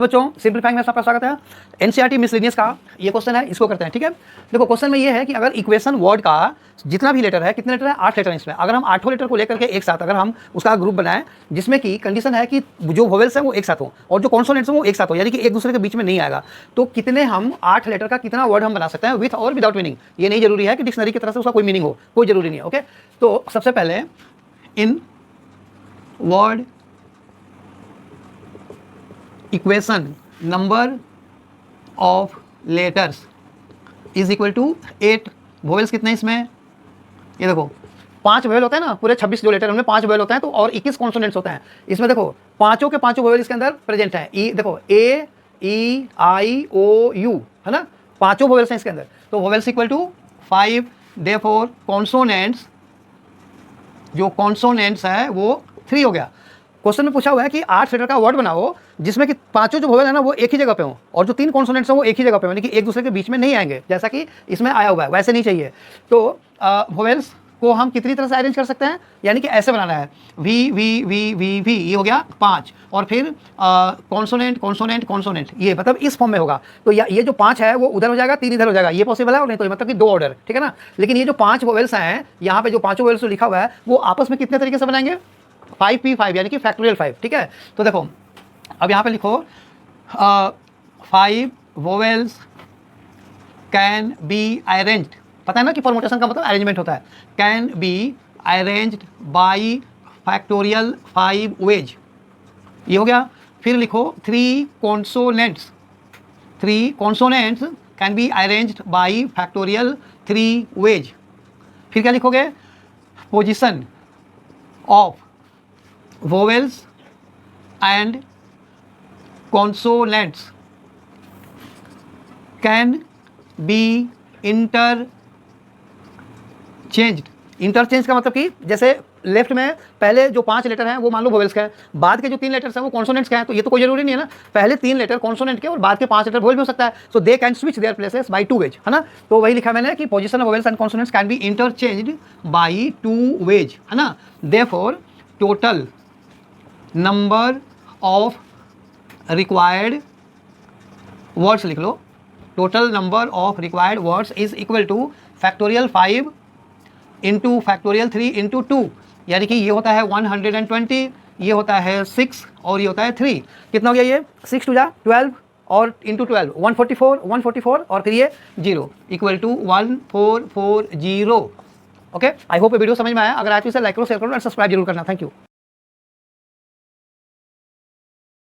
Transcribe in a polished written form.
बच्चों सिंपलीफाइंग में आपका स्वागत है। एनसीईआरटी मिसलेनियस का ये क्वेश्चन है, इसको करते हैं। ठीक है, देखो क्वेश्चन में ये है कि अगर इक्वेशन वर्ड का जितना भी लेटर है, कितने लेटर है, 8 लेटर है इसमें। अगर हम 8 लेटर को लेकर के एक साथ अगर हम उसका ग्रुप बनाएं जिसमें कि कंडीशन है कि जो वोवेल्स है वो एक साथ हो और जो कॉन्सोनेंट्स है वो एक साथ हो, यानी कि एक दूसरे के बीच में नहीं आएगा, तो कितने हम 8 लेटर का कितना वर्ड हम बना सकते हैं विथ और विदाउट मीनिंग। ये नहीं जरूरी है कि डिक्शनरी की तरह से उसका कोई मीनिंग हो, कोई जरूरी नहीं है। ओके, तो सबसे पहले in word equation number of letters is equal to 8। Vowels कितने इसमें, ये देखो 5 वोवेल होते हैं ना, पूरे 26 जो लेटर है उनमें 5 वोवेल होते हैं, तो और 21 कॉन्सोनेंट्स होते हैं इसमें। देखो पांचों के पांचों वोवेल इसके अंदर प्रेजेंट है। ई देखो ए ई आई ओ यू है ना, पांचों वोवेल्स हैं इसके अंदर। तो vowels equal to 5, therefore consonants, जो कॉन्सोनेंट्स है वो 3 हो गया। क्वेश्चन में पूछा हुआ है कि 8 लेटर का वर्ड बनाओ जिसमें कि पांचों जो वोवेल है ना वो एक ही जगह पे हो और जो 3 कॉन्सोनेंट्स हैं वो एक ही जगह पे हो, यानी कि एक दूसरे के बीच में नहीं आएंगे, जैसा कि इसमें आया हुआ है वैसे नहीं चाहिए। तो वोवेल्स को हम कितनी तरह से अरेंज कर सकते हैं, यानी कि ऐसे बनाना है V V V V V, ये हो गया 5, और फिर कॉन्सोनेंट कॉन्सोनेंट कॉन्सोनेंट, ये मतलब इस फॉर्म में होगा। तो ये जो 5 है वो उधर हो जाएगा, 3 इधर हो जाएगा, ये पॉसिबल है और नहीं तो मतलब कि 2 ऑर्डर, ठीक है ना। लेकिन ये जो 5 वोवेल्स हैं यहाँ पे, जो 5 वोवेल्स लिखा हुआ है वो आपस में कितने तरीके से बनाएंगे, 5p5 यानी कि फैक्टोरियल 5। ठीक है, तो देखो अब यहाँ पे लिखो 5 वोवेल्स कैन बी अरेंज्ड, पता है ना कि परमुटेशन का मतलब अरेंजमेंट होता है, can be arranged by factorial 5 ways, ये हो गया। फिर लिखो 3 consonants can be arranged by factorial 3 ways. फिर क्या लिखोगे, position of vowels and consonants can be interchanged। Interchange का मतलब कि जैसे लेफ्ट में पहले जो 5 लेटर हैं वो मान लो वोवेल्स का है, बाद के जो 3 लेटर्स हैं वो कॉन्सोनेंट्स के हैं, तो ये तो कोई जरूरी नहीं है ना, पहले 3 लेटर कॉन्सोनेंट के और बाद के 5 लेटर वोवेल भी हो सकता है। So they can switch their places by 2 ways, है ना। तो वही लिखा मैंने कि position of vowels and consonants can be interchanged by 2 ways, है ना। Therefore total number of required words लिख लो, total number of required words is equal to factorial 5 into factorial 3 into 2, यानी कि ये होता है 120, ये होता है 6 और ये होता है 3। कितना हो गया ये, 6 टू 12 और इंटू 12 144 और फिर ये 0 equal to 1440। Okay, I hope ये वीडियो समझ में आया। अगर आज इसे लाइक करो, शेयर करो और सब्सक्राइब जरूर करना। Thank you.